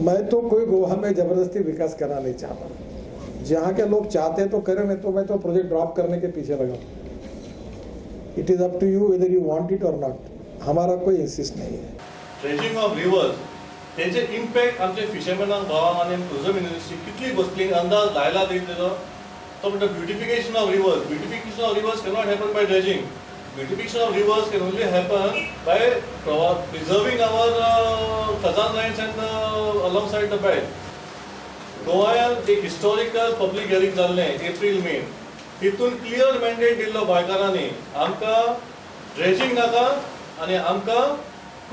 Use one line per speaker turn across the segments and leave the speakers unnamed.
मैं तो कोई गोवा में जबरदस्ती विकास करना नहीं चाहता। जहाँ के लोग चाहते तो करें, नहीं तो मैं तो प्रोजेक्ट ड्रॉप करने के पीछे लगा। It is up to you whether you want it or not. हमारा कोई इंसिस्ट नहीं है।
ड्रेजिंग ऑफ रिवर्स तेजे इम्पॅक्ट आमचे फिशरमॅनांक भावांक आनी टुरिझम इंडस्ट्री कितली बसली अंदाज लायला तेजो तो म्हणटा beautification of rivers. Beautification of rivers cannot happen by dredging. Beautification of rivers can only happen by preserving our khazan lands and alongside the bed. गोंयांत एक हिस्टॉरिकल पब्लीक हियरिंग जाल्लें एप्रील-मे. तितून क्लियर मॅन्डेट दिल्लो गोंयकारांनी आमकां ड्रेजिंग नाका आनी आमकां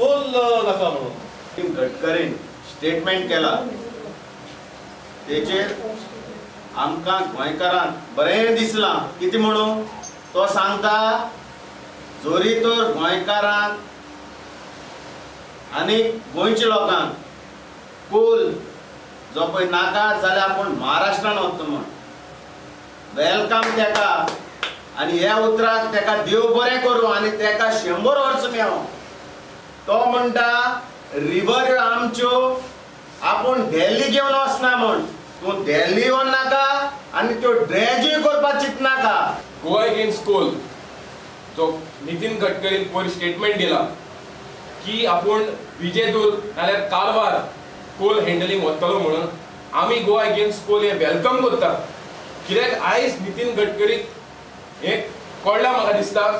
कोल नाका म्हणून.
गडकरीन स्टेटमेंट केला तेचेर आमकां गोंयकारांक बरें दिसलां. कितें म्हणून तो सांगता जोरी तर गोंयकारांक आनी गोंयच्या लोकांक कोल जो पळय नाका जाल्यार आपूण महाराष्ट्रान वता म्हण वेलकम तेका. आनी ह्या उतराक तेका देव बरें करूं आनी तेका 100 वर्सां मेळो. तो म्हणटा रिवर आमच्यो आपूण दिल्ली घेवन वचना म्हण. तूं दिल्ली व्हर नाका आनी त्यो ड्रेजूय करपाक चिंतनाका.
गोवा अगेन्स्ट कोल जो नितीन गडकरीन पयर स्टेटमेंट दिला की आपण विजयदूर नाल्यार कारवार कोल हँडलिंग वतलो म्हणून आमी गोवा अगेन्स्ट कोल हे वेलकम करता. कित्याक आयज नितीन गडकरीक हे कळ्ळां म्हाका दिसता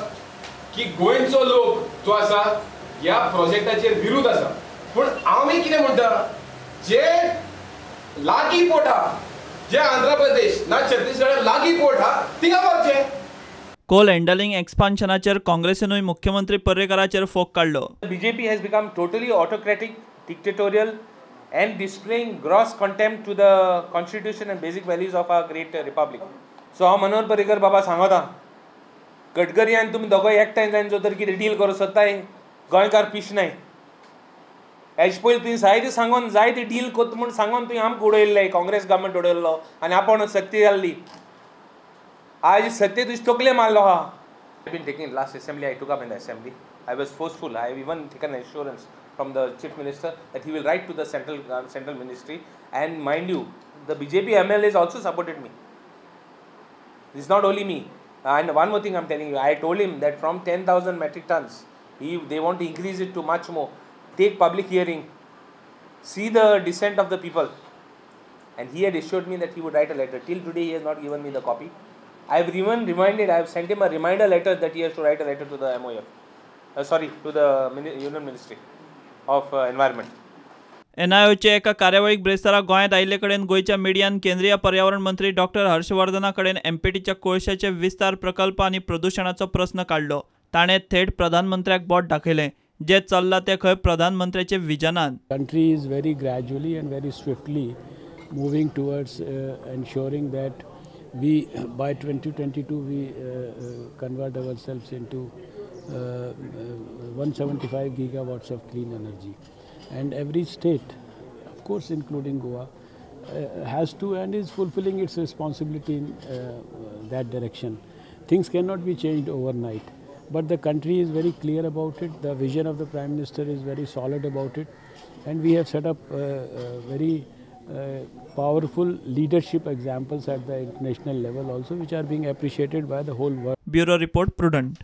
की गोंयचो लोक जो आसा ह्या प्रोजेक्टाचेर विरोध आसा. पूण आमी कितें म्हणटा जे लागीं पोर्ट आहा जे आंध्र प्रदेश ना छत्तीसगड लागीं पोर्ट आहा थिंगा वचचें.
कोल हँडलिंग एक्सपान्शनाचेर काँग्रेसीनूय मुख्यमंत्री पर्रेकाराचेर फोग काडलो.
BJP has become totally autocratic, dictatorial and displaying gross contempt to the constitution and basic values of our great republic. So हांव मनोहर पर्रेकर बाबा सांगता गडकरी आनी तुमी दोगांय एकठांय जावन जर तर कितें डील करूं सोदताय गोंयकार पिशनाय. हेज पयलीं तुवें जायते सांगून जायते डील करता म्हूण सांगून तुवें आमकां उडयल्ले काँग्रेस गव्हर्मेंट उडयल्लो आनी आपण सत्ते जाल्ली. आज सत्य तुझे तकले मारलो हा. I've been taking last assembly. I took up in the assembly. I was forceful. I have even taken assurance from the chief minister that he will write to the central ministry. And mind you, the BJP MLAs also supported me. This is not only me. And one more thing I'm telling you, I told him that from 10,000 metric tons, they want to increase it to much more. Take public hearing, see the dissent of the people. And he had assured me that he would write a letter. Till today, he has not given me the copy. I have even reminded, I have sent him a reminder letter that he has to write a letter to the MOF. To the Union Ministry of Environment.
NIOचे एका कार्यावळीक ब्रेस्तारा गोंयांत आयिल्ले कडेन गोंयच्या मिडियान केंद्रीय पर्यावरण मंत्री doctor Harshavardhana कडेन MPTच्या कोळशाचे विस्तार प्रकल्प आनी प्रदूषणाचो प्रस्न काडलो. ताणें थेट प्रधानमंत्र्याक बोट दाखयलें. जे चल्लां ते खंय प्रधानमंत्र्याचे विजनान.
Country is very gradually and very swiftly moving towards ensuring that we by 2022 we convert ourselves into 175 gigawatts of clean energy, and every state, of course including Goa, has to and is fulfilling its responsibility in that direction. Things cannot be changed overnight, but the country is very clear about it. The vision of the Prime Minister is very solid about it, and we have set up very powerful leadership examples at the international level also, which are being appreciated by the whole world.
Bureau Report, Prudent.